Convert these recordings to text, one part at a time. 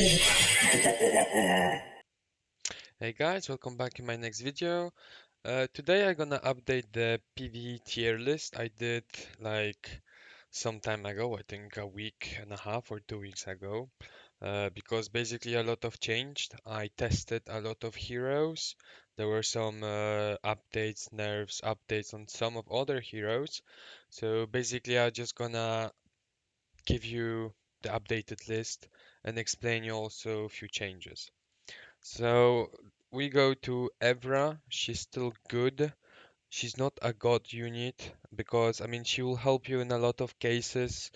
Hey guys, welcome back in my next video. Today I'm gonna update the PVE tier list I did like some time ago, I think a week and a half or 2 weeks ago, because basically a lot of changed. I tested a lot of heroes. There were some updates, nerfs, updates on some of other heroes. So basically I'm just gonna give you the updated list and explain you also a few changes. So we go to Evra. She's still good. She's not a god unit because, I mean, she will help you in a lot of cases.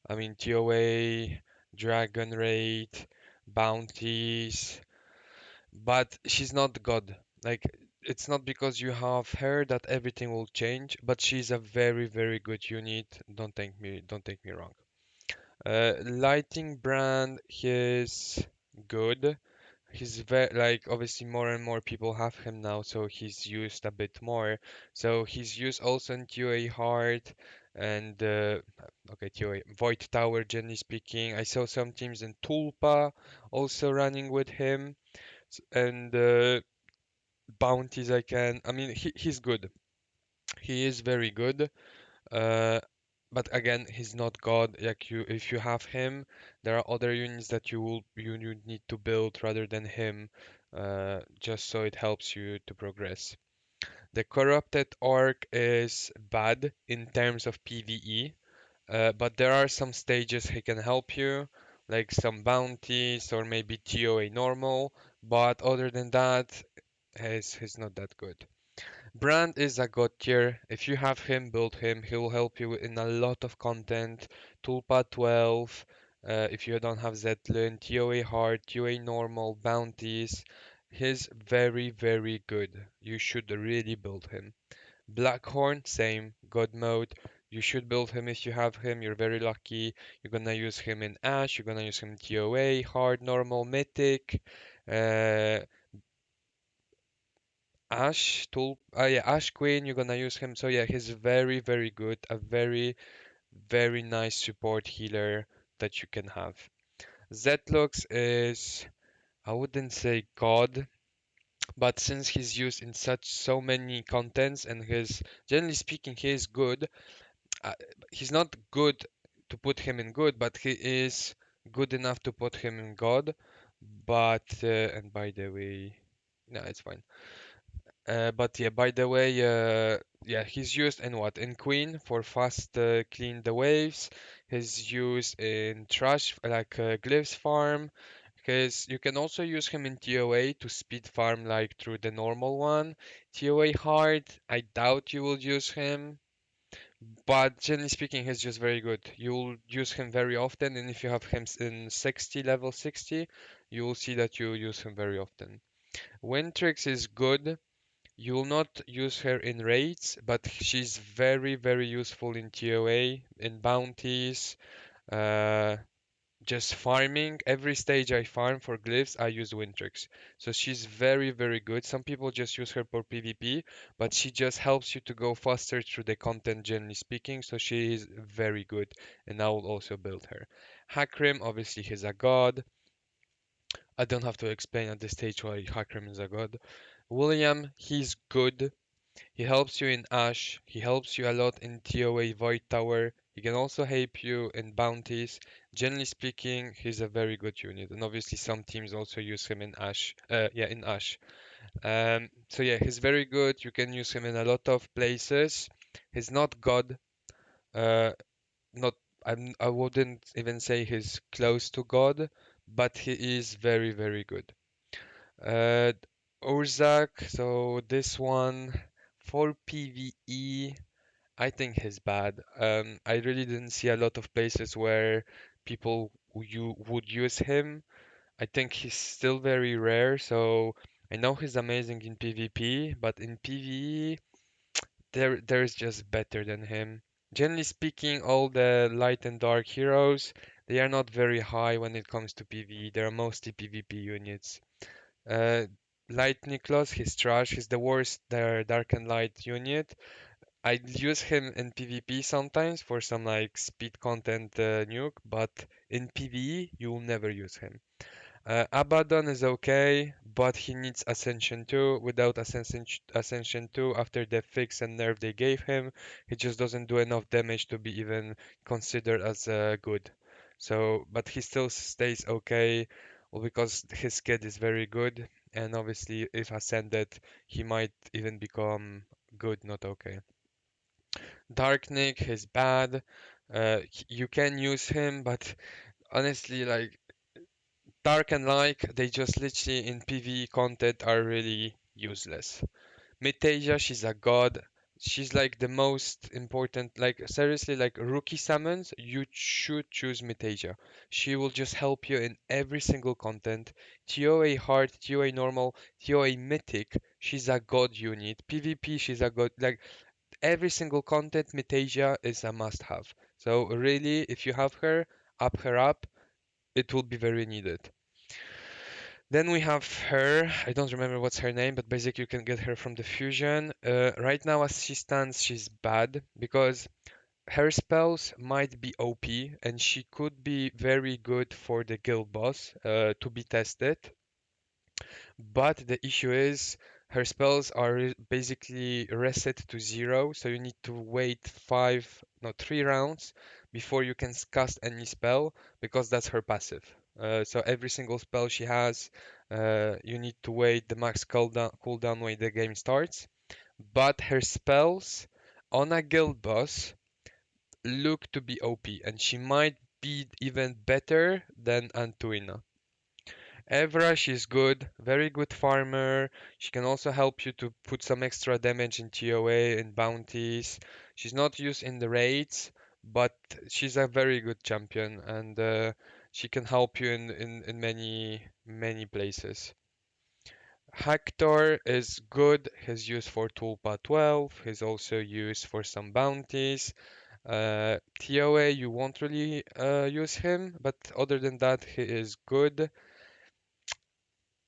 I mean, TOA, Dragon Raid, bounties, but she's not god. Like, it's not because you have her that everything will change, but she's a very, very good unit. Don't take me wrong. Lighting brand, he's good. He's very like obviously more and more people have him now, so he's used a bit more. So he's used also in TOA hard and okay TOA Void Tower. Generally speaking, I saw some teams in Tulpa also running with him and bounties. I mean he's good. He is very good. Uh, but again, he's not God. Like you, if you have him, there are other units that you need to build rather than him, just so it helps you to progress. The corrupted orc is bad in terms of PVE, but there are some stages he can help you, like some bounties or maybe TOA normal. But other than that, he's not that good. Brand is a god tier. If you have him, build him. He'll help you in a lot of content. Toolpath 12. If you don't have Zetlin, TOA hard, TOA normal, bounties. He's very, very good. You should really build him. Blackhorn, same. God mode. You should build him if you have him. You're very lucky. You're gonna use him in Ash. You're gonna use him in TOA, hard, normal, mythic. Uh, Ash Queen, you're gonna use him. So yeah, he's very, very good. A very, very nice support healer that you can have. Zetlux is, I wouldn't say God, but since he's used in so many contents and generally speaking, he is good. Uh, he's not good to put him in good, but he is good enough to put him in God. But, and by the way, no, it's fine. But yeah, by the way, yeah, he's used in what? In Queen for fast clean the waves. He's used in trash like Glyphs farm. Because you can also use him in TOA to speed farm like through the normal one. TOA hard, I doubt you will use him. But generally speaking, he's just very good. You'll use him very often, and if you have him in 60, level 60, you will see that you use him very often. Wintrix is good. You will not use her in raids, but she's very, very useful in TOA, in bounties, uh, just farming. Every stage I farm for glyphs, I use Wintrix. So she's very, very good. Some people just use her for PvP, but she just helps you to go faster through the content, generally speaking. So she is very good, and I will also build her. Hakrim, obviously, he's a god. I don't have to explain at this stage why Hakrim is a god. William, he's good. He helps you in Ash, he helps you a lot in TOA Void Tower, he can also help you in bounties. Generally speaking, he's a very good unit, and obviously some teams also use him in Ash. Yeah, in Ash. So yeah, he's very good. You can use him in a lot of places. He's not God. Uh, not I wouldn't even say he's close to God, but he is very, very good. Uh, Urzak, so this one for PvE, I think he's bad. I really didn't see a lot of places where you would use him. I think he's still very rare, so I know he's amazing in PvP, but in PvE, there's just better than him. Generally speaking, all the light and dark heroes, they are not very high when it comes to PvE. They're mostly PvP units. Uh, Light Niklas, he's trash. He's the worst Dark and Light unit. I use him in PvP sometimes for some like speed content nuke, but in PvE you will never use him. Abaddon is okay, but he needs Ascension 2. Without Ascension 2, after the fix and nerf they gave him, he just doesn't do enough damage to be even considered as good. So, but he still stays okay, well, because his kid is very good, and obviously, if Ascended, he might even become good, not okay. Darknik is bad. You can use him, but honestly, like Dark and Like, they just literally in PvE content are really useless. Mitasia, she's a god. She's like the most important, like seriously, like rookie summons, you should choose Mitasia. She will just help you in every single content. TOA hard, TOA normal, TOA mythic, she's a god unit. PvP, she's a god. Like every single content, Mitasia is a must have. So really, if you have her, up her up, it will be very needed. Then we have her. I don't remember what's her name, but basically you can get her from the fusion. Right now, as she stands, she's bad because her spells might be OP and she could be very good for the guild boss to be tested. But the issue is her spells are basically reset to zero, so you need to wait no, 3 rounds before you can cast any spell because that's her passive. So every single spell she has, you need to wait the max cooldown when the game starts. But her spells on a guild boss look to be OP, and she might be even better than Antuina. Evra, she's good, very good farmer. She can also help you to put some extra damage in TOA and bounties. She's not used in the raids, but she's a very good champion and she can help you in many places. Hector is good. He's used for Tulpa 12. He's also used for some bounties. TOA, you won't really use him, but other than that, he is good.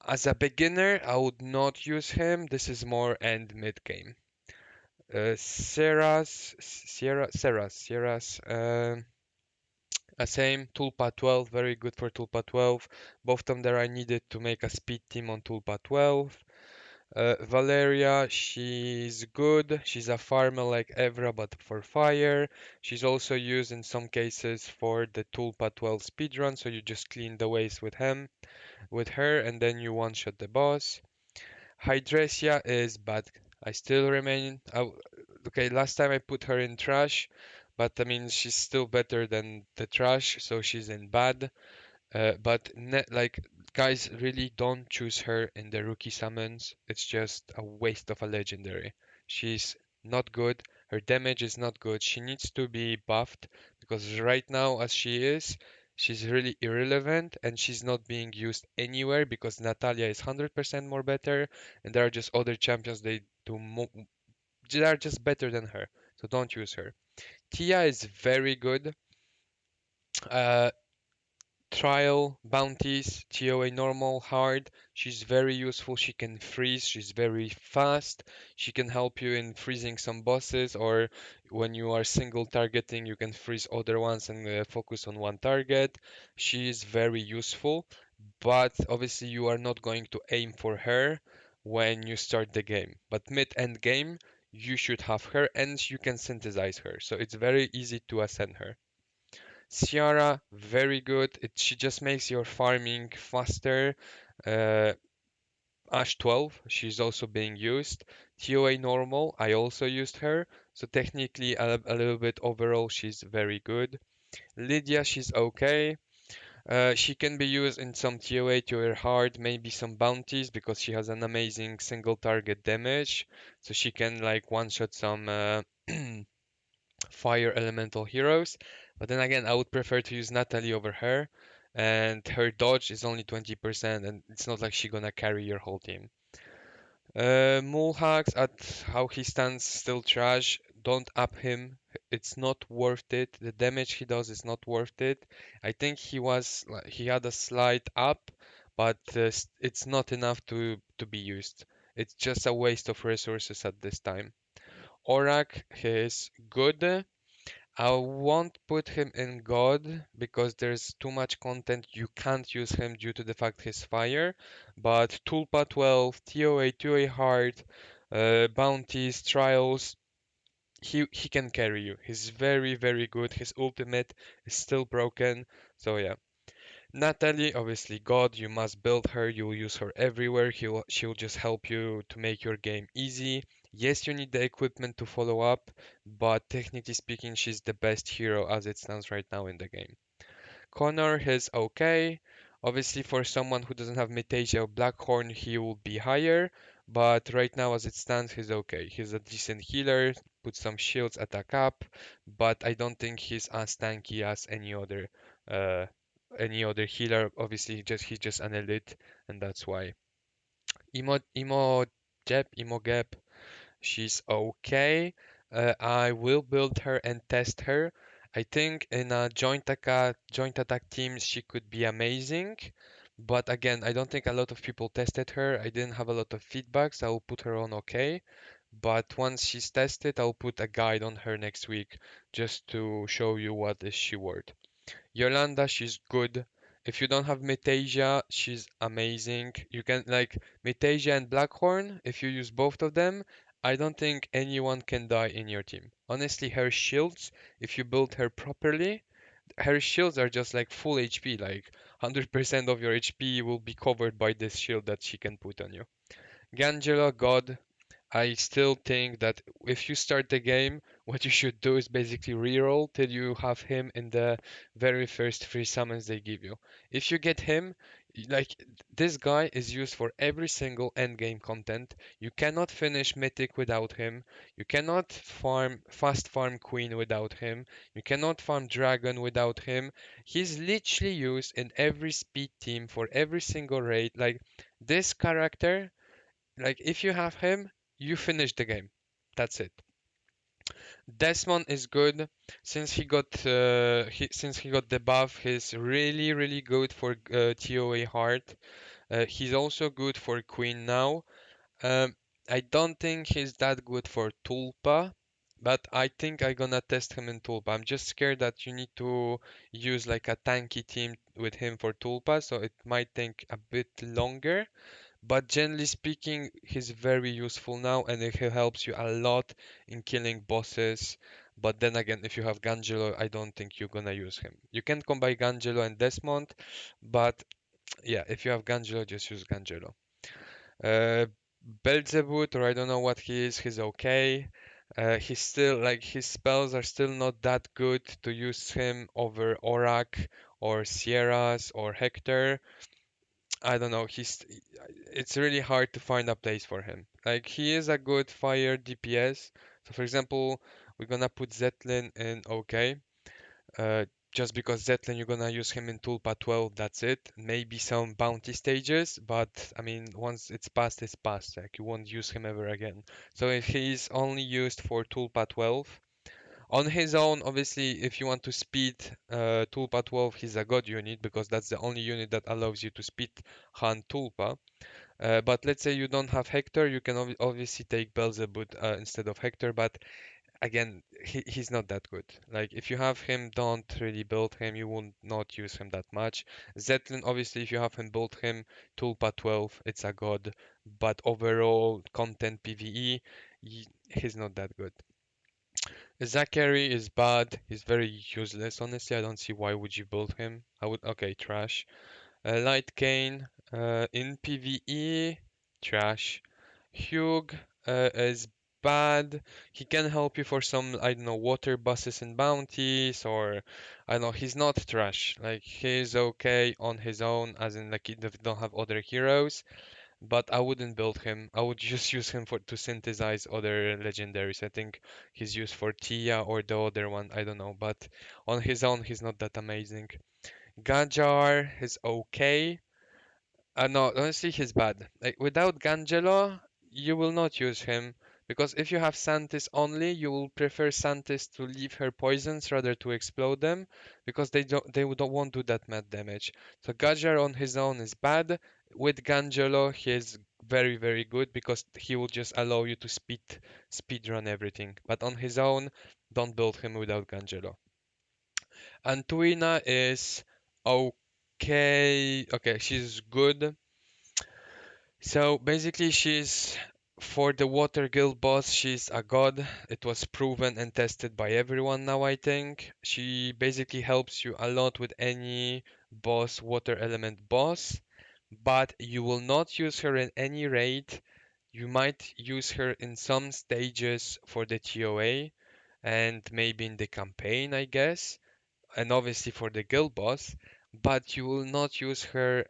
As a beginner, I would not use him. This is more end mid game. Sierras, same Tulpa 12, very good for Tulpa 12. Both of them there I needed to make a speed team on Tulpa 12. Valeria, she's good. She's a farmer like Evra, but for fire. She's also used in some cases for the Tulpa 12 speedrun, so you just clean the ways with her, and then you one-shot the boss. Hydresia is bad. I still remain. Okay, last time I put her in trash, but I mean she's still better than the trash, so she's in bad. But like guys, really don't choose her in the rookie summons. It's just a waste of a legendary. She's not good. Her damage is not good. She needs to be buffed because right now, as she is, she's really irrelevant and she's not being used anywhere because Natalia is 100% more better and there are just other champions they are just better than her. So don't use her. Tia is very good. Uh, Trial, bounties, TOA normal, hard. She's very useful. She can freeze. She's very fast. She can help you in freezing some bosses, or when you are single targeting, you can freeze other ones and focus on one target. She is very useful, but obviously you are not going to aim for her when you start the game. But mid-end game, you should have her and you can synthesize her. So it's very easy to ascend her. Ciara, very good. She just makes your farming faster. Uh, Ash 12, she's also being used. TOA normal, I also used her. So technically, a little bit overall, she's very good. Lydia, she's okay. She can be used in some TOA, TOA hard, maybe some bounties because she has an amazing single target damage. So she can like one-shot some fire elemental heroes. But then again, I would prefer to use Natalie over her. And her dodge is only 20%, and it's not like she's gonna carry your whole team. Mulhax, at how he stands, still trash. Don't up him. It's not worth it. The damage he does is not worth it. I think he had a slight up, but it's not enough to be used. It's just a waste of resources at this time. Orak is good. I won't put him in God because there's too much content. You can't use him due to the fact he's fire. But Tulpa 12, TOA, 2A hard, bounties, trials, he can carry you. He's very, very good. His ultimate is still broken. So yeah. Natalie, obviously God, you must build her, you will use her everywhere. She'll just help you to make your game easy. Yes, you need the equipment to follow up, but technically speaking, she's the best hero as it stands right now in the game. Connor is okay. Obviously, for someone who doesn't have Metasia or Blackhorn, he will be higher. But right now, as it stands, he's okay. He's a decent healer, put some shields, attack up. But I don't think he's as tanky as uh, any other healer. Obviously, he's just an elite, and that's why. Imo Gep, she's okay. I will build her and test her. I think in a joint attack teams she could be amazing. But again, I don't think a lot of people tested her. I didn't have a lot of feedbacks. I'll put her on okay. But once she's tested, I'll put a guide on her next week just to show you what is she worth. Yolanda, she's good. If you don't have Metasia, she's amazing. You can like Metasia and Blackhorn, if you use both of them, I don't think anyone can die in your team. Honestly, her shields, if you build her properly, her shields are just like full HP, like 100% of your HP will be covered by this shield that she can put on you. Gangela, God, I still think that if you start the game, what you should do is basically reroll till you have him in the very first free summons they give you. If you get him, like this guy is used for every single end game content. You cannot finish Mythic without him. You cannot fast farm Queen without him. You cannot farm Dragon without him. He's literally used in every speed team for every single raid. Like this character, like if you have him, you finish the game. That's it. Desmond is good since he got the buff. He's really good for TOA hard. He's also good for Queen now. Um, I don't think he's that good for Tulpa, but I think I'm gonna test him in Tulpa. I'm just scared that you need to use like a tanky team with him for Tulpa, so it might take a bit longer. But generally speaking, he's very useful now and he helps you a lot in killing bosses. But then again, if you have Gangelo, I don't think you're gonna use him. You can combine Gangelo and Desmond, but yeah, if you have Gangelo, just use Gangelo. Uh, Belzebut, or I don't know what he is, he's okay. He's still like his spells are still not that good to use him over Aurak or Sierras or Hector. I don't know. It's really hard to find a place for him. Like he is a good fire DPS. So for example, we're gonna put Zetlin in OK. Uh, just because Zetlin you're gonna use him in Tulpa 12, that's it. Maybe some bounty stages, but I mean once it's past, it's past. Like you won't use him ever again. So if he's only used for Tulpa 12, on his own, obviously, if you want to speed Tulpa 12, he's a god unit because that's the only unit that allows you to speed hunt Tulpa. But let's say you don't have Hector, you can obviously take Belzebub instead of Hector, but again, he's not that good. Like, if you have him, don't really build him, you will not use him that much. Zetlin, obviously, if you have him, build him. Tulpa 12, it's a god, but overall, content PVE, he's not that good. Zachary is bad. He's very useless. Honestly, I don't see why would you build him. I would. Okay, trash. Light Kane in PvE, trash. Hugh is bad. He can help you for some, I don't know, water buses and bounties, or I don't know. He's not trash. Like he's okay on his own, as in like he don't have other heroes, but I wouldn't build him. I would just use him for to synthesize other legendaries. I think he's used for Tia or the other one. I don't know, but on his own, he's not that amazing. Gajar is okay. No, honestly, he's bad. Like without Gangelo, you will not use him because if you have Santis only, you will prefer Santis to leave her poisons rather to explode them because they won't do that mad damage. So Gajar on his own is bad. With Gangelo, he is very good because he will just allow you to speed run everything. But on his own, Don't build him without Gangelo. Antuina is okay. Okay, she's good. So basically, she's for the Water Guild boss, she's a god. It was proven and tested by everyone now, I think. She basically helps you a lot with any boss, water element boss, but you will not use her in any raid. You might use her in some stages for the TOA and maybe in the campaign, I guess, and obviously for the guild boss, but you will not use her.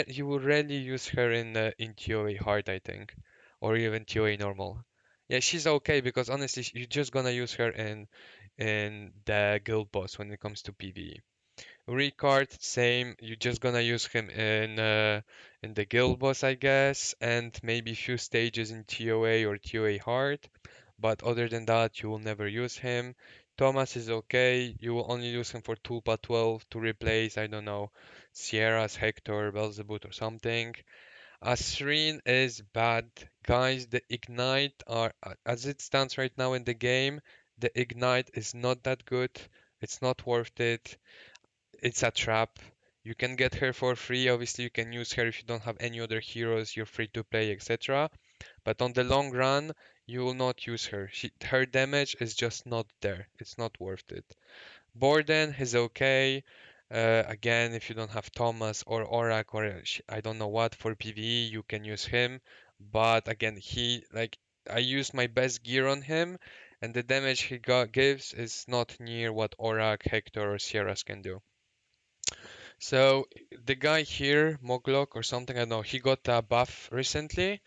You will rarely use her in TOA hard, I think, or even TOA normal. Yeah, she's okay because honestly, you're just gonna use her in the guild boss when it comes to PvE. Ricard, same. You're just gonna use him in the guild boss, I guess, and maybe few stages in TOA or TOA hard. But other than that, you will never use him. Thomas is okay. You will only use him for Tulpa 12 to replace, I don't know, Sierra's Hector, Belzebut or something. Asreen is bad. Guys, the Ignite as it stands right now in the game, the Ignite is not that good. It's not worth it. It's a trap. You can get her for free. Obviously, you can use her if you don't have any other heroes, you're free to play, etc. But on the long run, you will not use her. Her damage is just not there. It's not worth it. Borden is okay. Again, if you don't have Thomas or Orak or I don't know what for PvE, you can use him. But again, I used my best gear on him, and the damage gives is not near what Orak, Hector, or Sierras can do. So the guy here, Moglok or something, I don't know, he got a buff recently.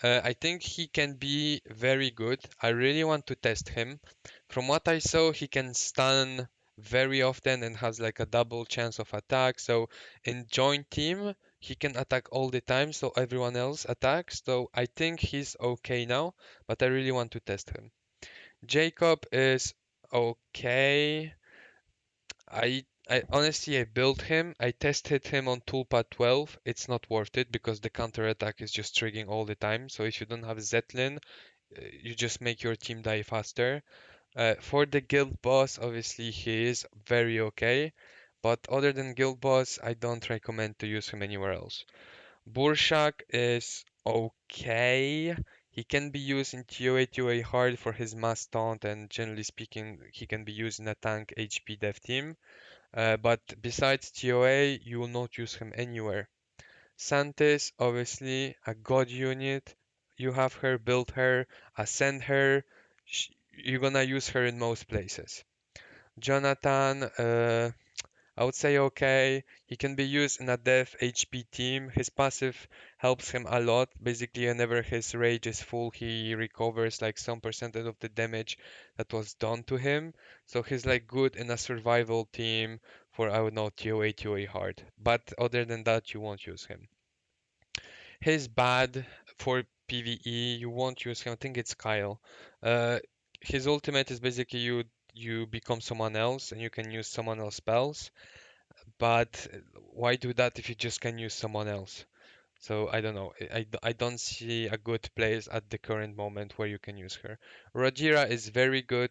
I think he can be very good. I really want to test him. From what I saw, he can stun very often and has like a double chance of attack. So in joint team, he can attack all the time, so everyone else attacks. So I think he's okay now, but I really want to test him. Jacob is okay. I honestly I built him. I tested him on toolpad 12. It's not worth it because the counter attack is just triggering all the time. So if you don't have Zetlin, you just make your team die faster. For the guild boss, obviously he is very okay, but other than guild boss, I don't recommend to use him anywhere else. Burshak is okay. He can be used in TOA hard for his mass taunt, and generally speaking, he can be used in a tank HP dev team. But besides TOA, you will not use him anywhere. Santis, obviously, a god unit. You have her, build her, ascend her. You're gonna use her in most places. Jonathan, I would say okay. He can be used in a death HP team. His passive helps him a lot. Basically, whenever his rage is full, he recovers like some percentage of the damage that was done to him. So he's like good in a survival team for, I would know, TOA hard. But other than that, you won't use him. He's bad for PvE. You won't use him. I think it's Kyle. Uh, his ultimate is basically you become someone else and you can use someone else spells. But why do that if you just can use someone else? So I don't know. I don't see a good place at the current moment where you can use her. Rajira is very good.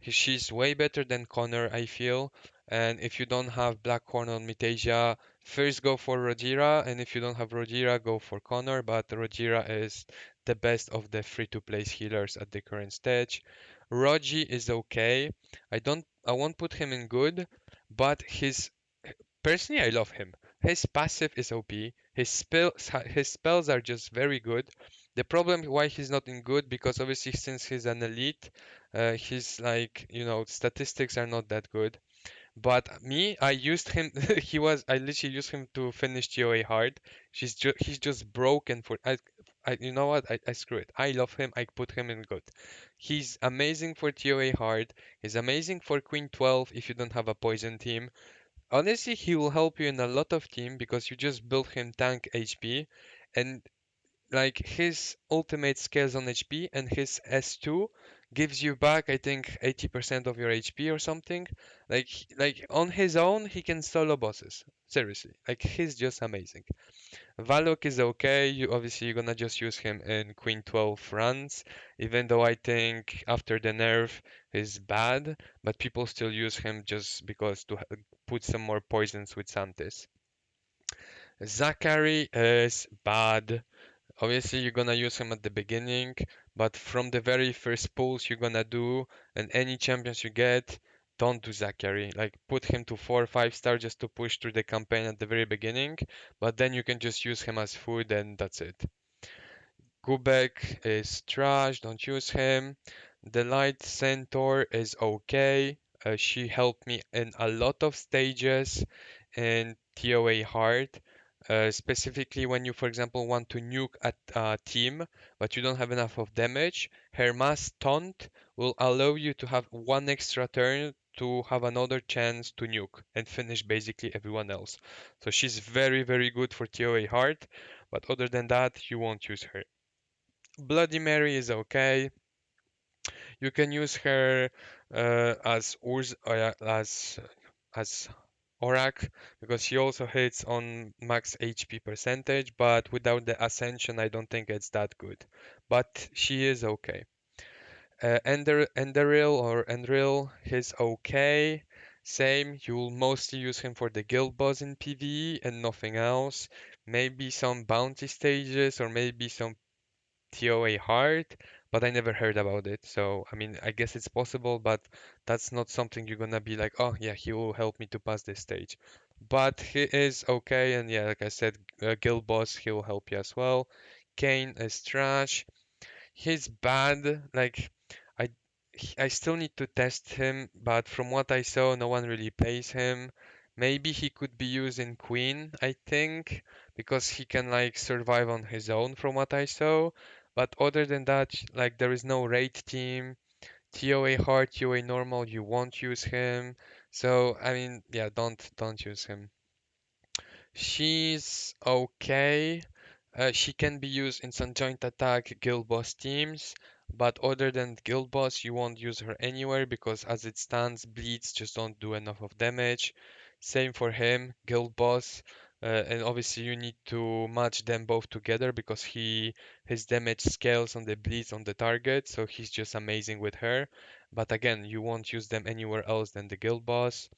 She's way better than Connor, I feel. And if you don't have Black Horn on Mitasia, first go for Rajira. And if you don't have Rajira, go for Connor. But Rajira is the best of the free-to-play healers at the current stage. Roji is okay. I won't put him in good, but personally, I love him. His passive is OP. His spells are just very good. The problem why he's not in good because obviously since he's an elite, his like statistics are not that good. But me, I used him. I literally used him to finish TOA hard. He's just broken for. You know what? I screw it. I love him. I put him in good. He's amazing for TOA hard. He's amazing for Queen 12 if you don't have a poison team. Honestly, he will help you in a lot of team because you just build him tank HP and like his ultimate scales on HP and his S2 gives you back, I think, 80% of your HP or something. Like on his own, he can solo bosses. Seriously, like he's just amazing. Valok is okay. You obviously you're gonna just use him in Queen 12 runs, even though I think after the nerf he's bad, but people still use him just because to put some more poisons with Santis. Zachary is bad. Obviously, you're gonna use him at the beginning, but from the very first pulls you're gonna do, and any champions you get, don't do Zachary. Like, put him to 4 or 5 star just to push through the campaign at the very beginning, but then you can just use him as food, and that's it. Kubek is trash, don't use him. The Light Centaur is okay. She helped me in a lot of stages in TOA hard. Specifically when you, for example, want to nuke a team, but you don't have enough of damage, her mass taunt will allow you to have one extra turn to have another chance to nuke and finish basically everyone else. So she's very, very good for TOA hard, but other than that, you won't use her. Bloody Mary is okay. You can use her as as Orak because she also hits on max HP percentage, but without the Ascension, I don't think it's that good. But she is okay. Enderil or Enril, he's okay. Same, you'll mostly use him for the guild boss in PvE and nothing else. Maybe some bounty stages or maybe some TOA hard, but I never heard about it. So, I mean, I guess it's possible, but that's not something you're gonna be like, oh, yeah, he will help me to pass this stage. But he is okay, and yeah, like I said, Guild Boss, he will help you as well. Kane is trash. He's bad. Like, I I still need to test him, but from what I saw, no one really plays him. Maybe he could be used in Queen, I think, because he can like survive on his own from what I saw. But other than that, like there is no raid team. TOA hard, TOA normal, you won't use him. So I mean, yeah, don't use him. She's okay. She can be used in some joint attack guild boss teams, but other than guild boss, you won't use her anywhere because as it stands, bleeds just don't do enough of damage. Same for him, guild boss, and obviously you need to match them both together because his damage scales on the bleeds on the target, so he's just amazing with her. But again, you won't use them anywhere else than the guild boss.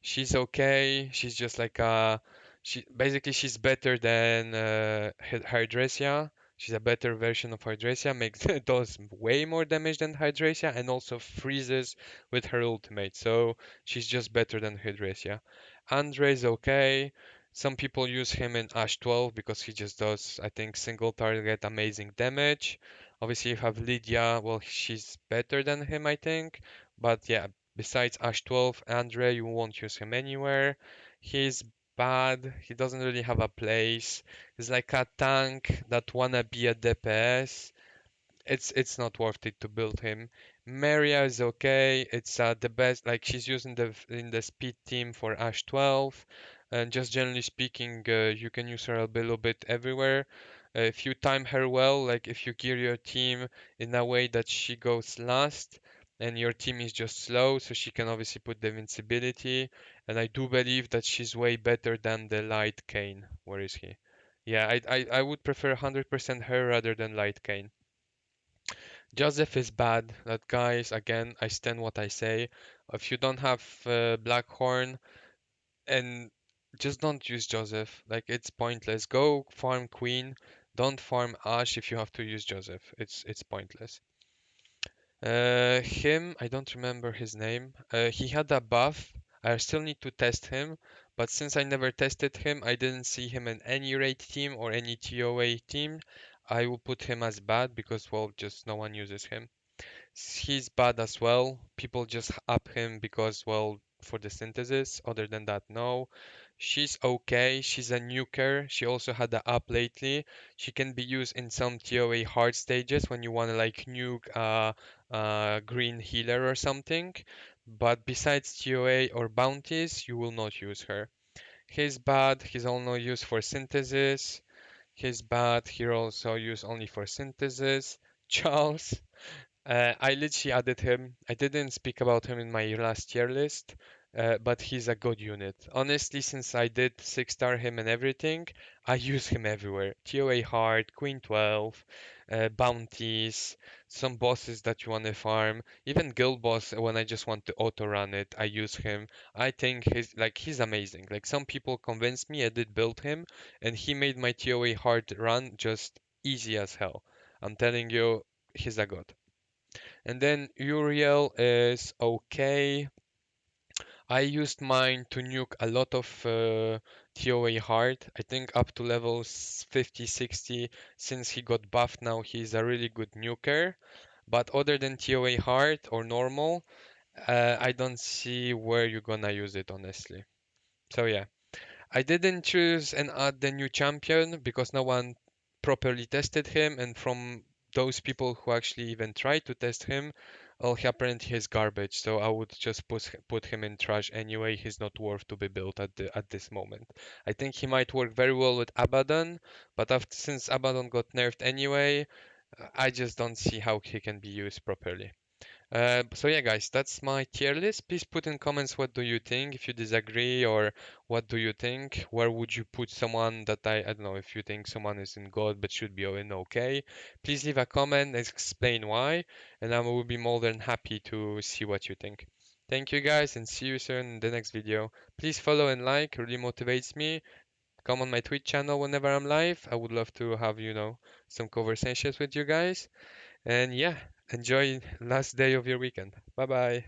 She's okay. She's just like she's better than Hydresia. She's a better version of Hydresia. Makes does way more damage than Hydresia and also freezes with her ultimate. So she's just better than Hydresia. Andre's okay. Some people use him in Ash 12 because he just does, I think, single target amazing damage. Obviously, you have Lydia. Well, she's better than him, I think. But yeah, besides Ash 12, Andre, you won't use him anywhere. He's bad. He doesn't really have a place. He's like a tank that wanna be a DPS. It's not worth it to build him. Maria is okay. It's the best. Like she's using the speed team for Ash 12, and just generally speaking, you can use her a little bit everywhere. If you time her well, like if you gear your team in a way that she goes last, and your team is just slow, so she can obviously put the invincibility. And I do believe that she's way better than the Light Kane. Where is he? Yeah, I would prefer 100% her rather than Light Kane. Joseph is bad. That guys, again, I stand what I say. If you don't have Blackhorn, and just don't use Joseph. Like it's pointless. Go farm Queen. Don't farm Ash if you have to use Joseph. It's pointless. Him, I don't remember his name. He had a buff. I still need to test him, but since I never tested him, I didn't see him in any raid team or any TOA team. I will put him as bad because, well, just no one uses him. He's bad as well. People just up him because, well, for the synthesis. Other than that, no. She's okay. She's a nuker. She also had the up lately. She can be used in some TOA hard stages when you want to like nuke a green healer or something. But besides TOA or bounties, you will not use her. He's bad. He's only used for synthesis. He's bad. He also used only for synthesis. Charles. I literally added him. I didn't speak about him in my last tier list, but he's a good unit. Honestly, since I did 6-star him and everything, I use him everywhere. TOA hard, Queen 12, bounties, some bosses that you want to farm, even guild boss when I just want to auto run it, I use him. I think he's amazing. Like some people convinced me, I did build him, and he made my TOA hard run just easy as hell. I'm telling you, he's a god. And then Uriel is okay. I used mine to nuke a lot of TOA hard. I think up to levels 50, 60. Since he got buffed now, he's a really good nuker. But other than TOA hard or normal, I don't see where you're gonna use it, honestly. So yeah. I didn't choose and add the new champion because no one properly tested him, and from those people who actually even tried to test him, well, he apparently is garbage. So I would just put him in trash anyway. He's not worth to be built at this moment. I think he might work very well with Abaddon, but since Abaddon got nerfed anyway, I just don't see how he can be used properly. So yeah, guys, that's my tier list. Please put in comments what do you think, if you disagree, or what do you think? Where would you put someone that I don't know, if you think someone is in God but should be in okay. Please leave a comment and explain why, and I will be more than happy to see what you think. Thank you guys, and see you soon in the next video. Please follow and like, really motivates me. Come on my Twitch channel whenever I'm live. I would love to have, some conversations with you guys. And yeah, enjoy last day of your weekend. Bye bye.